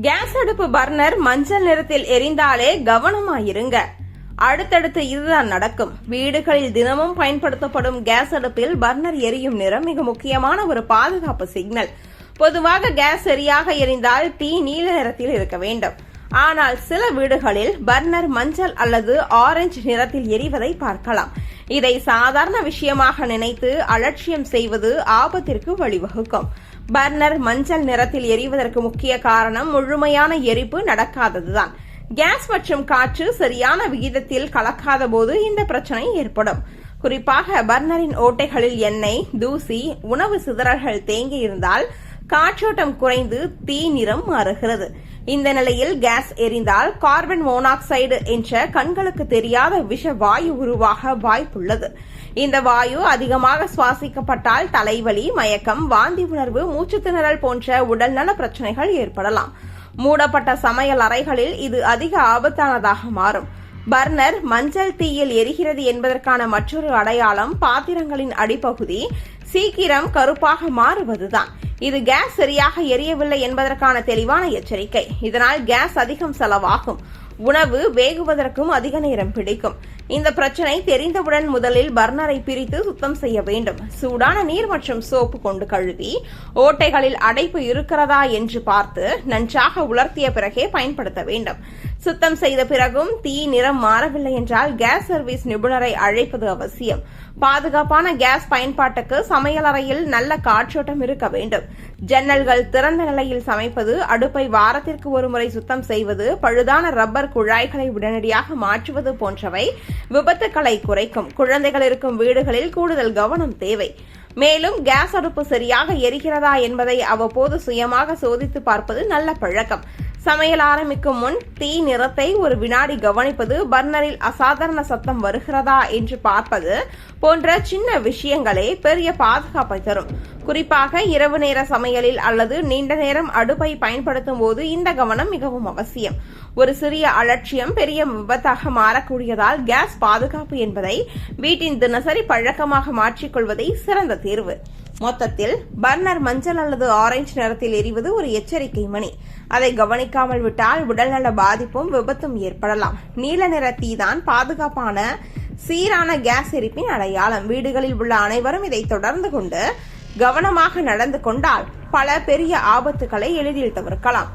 Case அடுப்பு burner மஞ்சள் நிறத்தில் எரிந்தாலே கவனமாயிருங்க. அடுத்தடுத்து இதுதான் நடக்கும். வீடுகளில் தினமும் பயன்படுத்தப்படும் கேஸ் அடுப்பில் பர்னர் எரியும் நிறம் மிக முக்கியமான ஒரு பாதுகாப்பு சிக்னல். பொதுவாக கேஸ் சரியாக எரிந்தால் தீ நீல நிறத்தில் இருக்க வேண்டும். ஆனால் சில வீடுகளில் பர்னர் மஞ்சள் அல்லது ஆரஞ்சு நிறத்தில் எரிவதை பார்க்கலாம். இதை சாதாரண விஷயமாக நினைத்து அலட்சியம் செய்வது ஆபத்திற்கு வழிவகுக்கும். பர்னர் மஞ்சள் நிறத்தில் எரிவதற்கு முக்கிய காரணம் முழுமையான எரிப்பு நடக்காததுதான். கேஸ் மற்றும் காற்று சரியான விகிதத்தில் கலக்காத போது இந்த பிரச்சனை ஏற்படும். குறிப்பாக பர்னரின் ஓட்டைகளில் எண்ணெய், தூசி, உணவு சிதறல்கள் தேங்கி இருந்தால் காற்றோட்டம் குறைந்து தீ நிறம் மாறுகிறது. இந்த நிலையில் கேஸ் எரிந்தால் கார்பன் மோனாக்சைடு என்ற கண்களுக்கு தெரியாத விஷ வாயு உருவாக வாய்ப்புள்ளது. இந்த வாயு அதிகமாக சுவாசிக்கப்பட்டால் தலைவலி, மயக்கம், வாந்தி உணர்வு, மூச்சுத்திணறல் போன்ற உடல்நல பிரச்சனைகள் ஏற்படலாம். மூடப்பட்ட சமையல் அறைகளில் இது அதிக ஆபத்தானதாக மாறும். பர்னர் மஞ்சள் தீயில் எரிகிறது என்பதற்கான மற்றொரு அடையாளம் பாத்திரங்களின் அடிப்பகுதி சீக்கிரம் கருப்பாக மாறுவதுதான். இது கேஸ் சரியாக எரியவில்லை என்பதற்கான தெளிவான எச்சரிக்கை. இதனால் கேஸ் அதிகம் செலவாகும். உணவு வேகுவதற்கும் அதிக நேரம் பிடிக்கும். இந்த பிரச்சனை தெரிந்தவுடன் முதலில் பர்னரை பிரித்து சுத்தம் செய்ய வேண்டும். சூடான நீர் மற்றும் சோப்பு கொண்டு கழுவி ஓட்டைகளில் அடைப்பு இருக்கிறதா என்று பார்த்து நன்றாக உலர்த்திய பிறகே பயன்படுத்த வேண்டும். சுத்தம் செய்த பிறகும் தீ நிறம் மாறவில்லை என்றால் கேஸ் சர்வீஸ் நிபுணரை அழைப்பது அவசியம். பாதுகாப்பான கேஸ் பயன்பாட்டுக்கு சமையலறையில் நல்ல காற்றோட்டம் இருக்க வேண்டும். ஜன்னல்கள் திறந்த நிலையில் சமைப்பது, அடுப்பை வாரத்திற்கு ஒருமுறை சுத்தம் செய்வது, பழுதான ரப்பர் குழாய்களை உடனடியாக மாற்றுவது போன்றவை விபத்துக்களை குறைக்கும். குழந்தைகள் இருக்கும் வீடுகளில் கூடுதல் கவனம் தேவை. மேலும் கேஸ் அடுப்பு சரியாக எரிகிறதா என்பதை அவ்வப்போது சுயமாக சோதித்து பார்ப்பது நல்ல பழக்கம். சமையல் ஆரம்பிக்கும் முன் தீ நிறத்தை ஒரு வினாடி கவனிப்பது, பர்னரில் அசாதாரண சத்தம் வருகிறதா என்று பார்ப்பது போன்ற சின்ன விஷயங்களே பெரிய பாதுகாப்பை தரும். குறிப்பாக இரவு நேர சமையலில் அல்லது நீண்ட நேரம் அடுப்பை பயன்படுத்தும் போது இந்த கவனம் மிகவும் அவசியம். ஒரு சிறிய அலட்சியம் பெரிய விபத்தாக மாறக்கூடியதால் கேஸ் பாதுகாப்பு என்பதை வீட்டின் தினசரி பழக்கமாக மாற்றிக்கொள்வதே சிறந்த தீர்வு. மொத்தத்தில் பர்னர் மஞ்சள் அல்லது ஆரஞ்சு நிறத்தில் எரிவது ஒரு எச்சரிக்கை மணி. அதை கவனிக்காமல் விட்டால் உடல்நல பாதிப்பும் விபத்தும் ஏற்படலாம். நீல நிற தீதான் பாதுகாப்பான சீரான கேஸ் எரிப்பின் அடையாளம். வீடுகளில் உள்ள அனைவரும் இதை தொடர்ந்து கொண்டு கவனமாக நடந்து கொண்டால் பல பெரிய ஆபத்துக்களை எளிதில் தவிர்க்கலாம்.